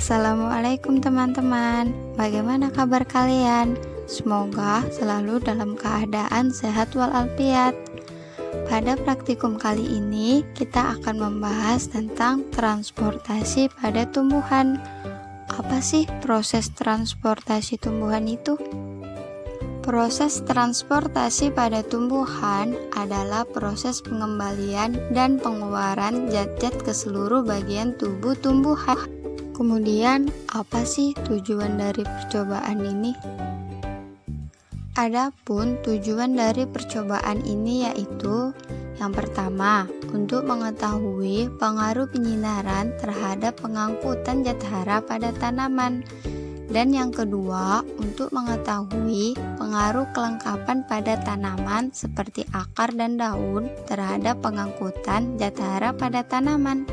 Assalamualaikum teman-teman, bagaimana kabar kalian? Semoga selalu dalam keadaan sehat walafiat. Pada praktikum kali ini, kita akan membahas tentang transportasi pada tumbuhan. Apa sih proses transportasi tumbuhan itu? Proses transportasi pada tumbuhan adalah proses pengembalian dan pengeluaran zat-zat ke seluruh bagian tubuh tumbuhan. Kemudian, apa sih tujuan dari percobaan ini? Adapun tujuan dari percobaan ini yaitu yang pertama, untuk mengetahui pengaruh penyinaran terhadap pengangkutan zat hara pada tanaman. Dan yang kedua, untuk mengetahui pengaruh kelengkapan pada tanaman seperti akar dan daun terhadap pengangkutan zat hara pada tanaman.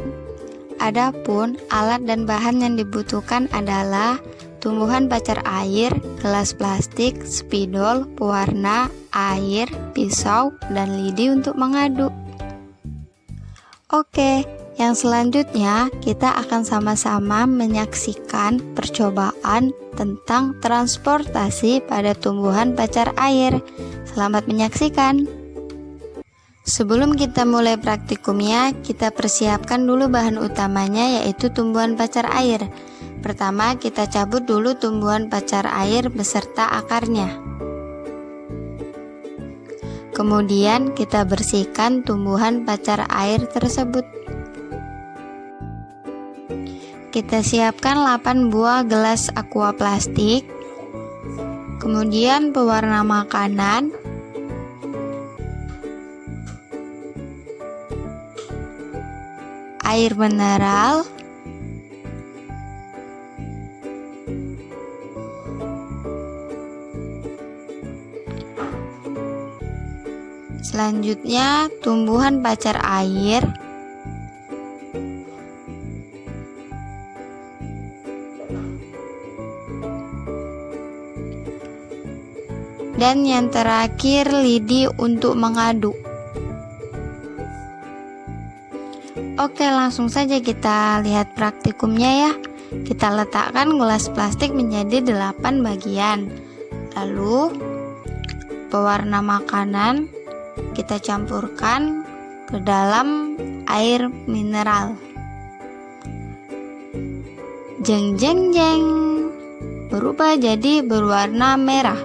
Adapun alat dan bahan yang dibutuhkan adalah tumbuhan pacar air, gelas plastik, spidol, pewarna, air, pisau, dan lidi untuk mengaduk. Oke, yang selanjutnya kita akan sama-sama menyaksikan percobaan tentang transportasi pada tumbuhan pacar air. Selamat menyaksikan. Sebelum kita mulai praktikumnya, kita persiapkan dulu bahan utamanya yaitu tumbuhan pacar air. Pertama, kita cabut dulu tumbuhan pacar air beserta akarnya. Kemudian kita bersihkan tumbuhan pacar air tersebut. Kita siapkan 8 buah gelas aqua plastik, kemudian pewarna makanan, air mineral, selanjutnya tumbuhan pacar air, dan yang terakhir lidi untuk mengaduk. Oke, langsung saja kita lihat praktikumnya ya. Kita letakkan gelas plastik menjadi 8 bagian. Lalu pewarna makanan kita campurkan ke dalam air mineral. Jeng jeng jeng, berubah jadi berwarna merah.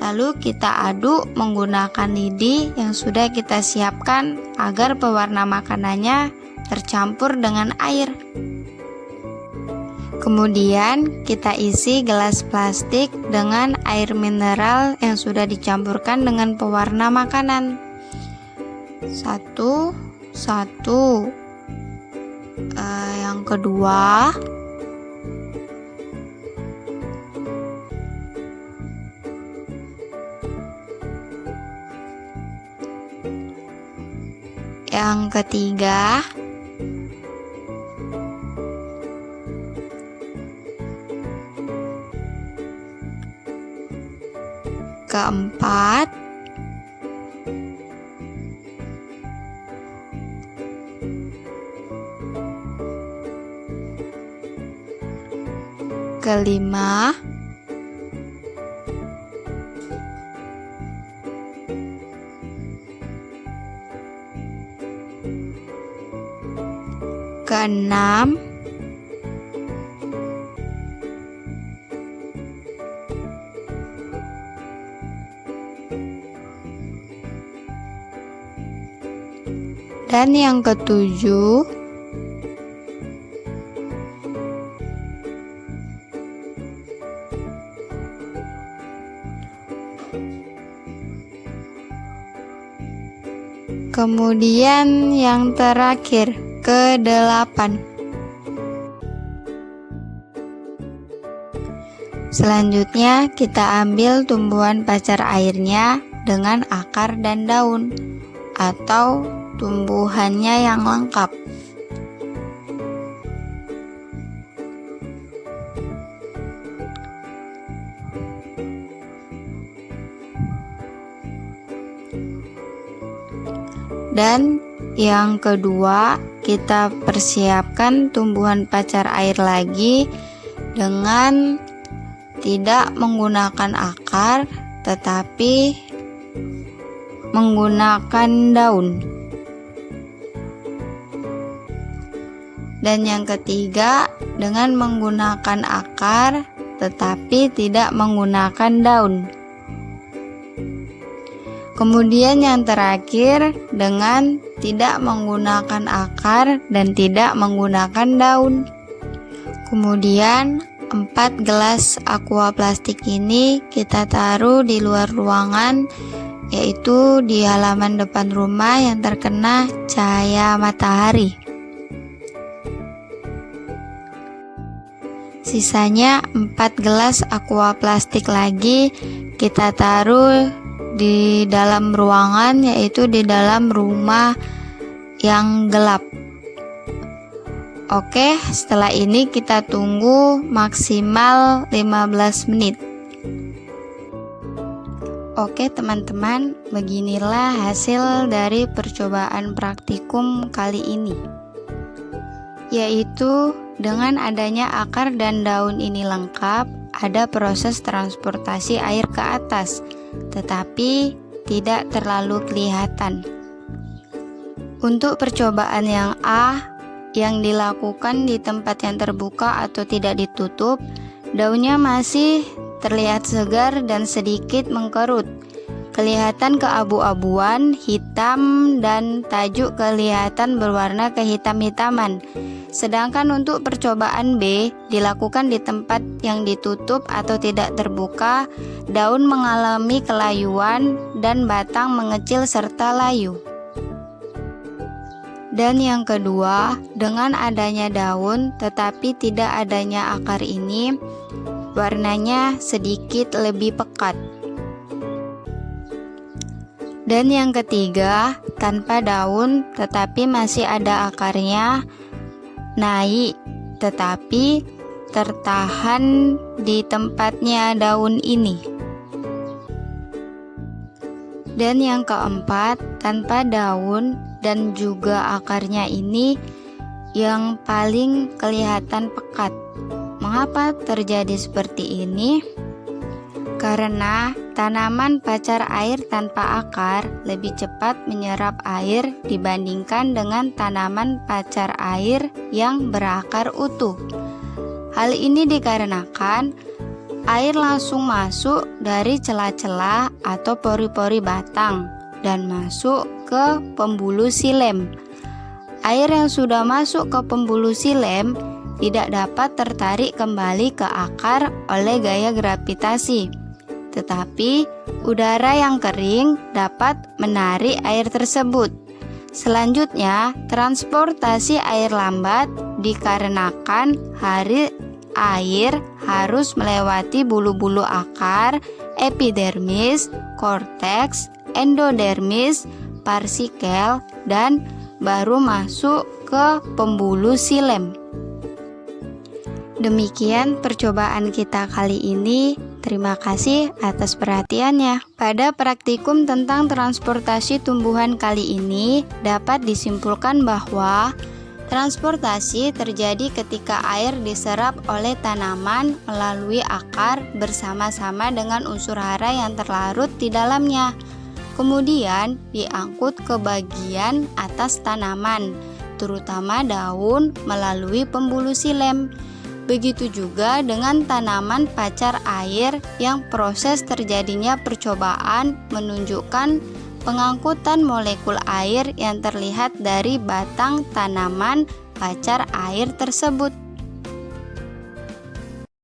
Lalu kita aduk menggunakan lidi yang sudah kita siapkan agar pewarna makanannya tercampur dengan air. Kemudian kita isi gelas plastik dengan air mineral yang sudah dicampurkan dengan pewarna makanan. Satu. Yang kedua. Yang ketiga. Keempat. Kelima. Keenam. Dan yang ketujuh. Kemudian yang terakhir, ke-8. Selanjutnya kita ambil tumbuhan pacar airnya dengan akar dan daun atau tumbuhannya yang lengkap. Dan yang kedua, kita persiapkan tumbuhan pacar air lagi dengan tidak menggunakan akar tetapi menggunakan daun. Dan yang ketiga, dengan menggunakan akar tetapi tidak menggunakan daun. Kemudian yang terakhir, dengan tidak menggunakan akar dan tidak menggunakan daun. Kemudian 4 gelas aqua plastik ini kita taruh di luar ruangan, yaitu di halaman depan rumah yang terkena cahaya matahari. Sisanya 4 gelas aqua plastik lagi kita taruh di dalam ruangan, yaitu di dalam rumah yang gelap. Oke, setelah ini kita tunggu maksimal 15 menit. Oke teman-teman, beginilah hasil dari percobaan praktikum kali ini, yaitu dengan adanya akar dan daun ini lengkap, ada proses transportasi air ke atas, tetapi tidak terlalu kelihatan. Untuk percobaan yang A, yang dilakukan di tempat yang terbuka atau tidak ditutup, daunnya masih terlihat segar dan sedikit mengkerut. Kelihatan keabu-abuan, hitam, dan tajuk kelihatan berwarna kehitam-hitaman. Sedangkan untuk percobaan B, dilakukan di tempat yang ditutup atau tidak terbuka, daun mengalami kelayuan dan batang mengecil serta layu. Dan yang kedua, dengan adanya daun tetapi tidak adanya akar ini, warnanya sedikit lebih pekat. Dan yang ketiga, tanpa daun tetapi masih ada akarnya, naik tetapi tertahan di tempatnya daun ini. Dan yang keempat, tanpa daun dan juga akarnya ini yang paling kelihatan pekat. Mengapa terjadi seperti ini? Karena tanaman pacar air tanpa akar lebih cepat menyerap air dibandingkan dengan tanaman pacar air yang berakar utuh. Hal ini dikarenakan air langsung masuk dari celah-celah atau pori-pori batang dan masuk ke pembuluh xilem. Air yang sudah masuk ke pembuluh xilem tidak dapat tertarik kembali ke akar oleh gaya gravitasi, tetapi udara yang kering dapat menarik air tersebut. Selanjutnya, transportasi air lambat dikarenakan air harus melewati bulu-bulu akar, epidermis, korteks, endodermis, parsikel, dan baru masuk ke pembuluh xilem. Demikian percobaan kita kali ini. Terima kasih atas perhatiannya. Pada praktikum tentang transportasi tumbuhan kali ini dapat disimpulkan bahwa transportasi terjadi ketika air diserap oleh tanaman melalui akar bersama-sama dengan unsur hara yang terlarut di dalamnya. Kemudian diangkut ke bagian atas tanaman, terutama daun melalui pembuluh xilem. Begitu juga dengan tanaman pacar air yang proses terjadinya percobaan menunjukkan pengangkutan molekul air yang terlihat dari batang tanaman pacar air tersebut.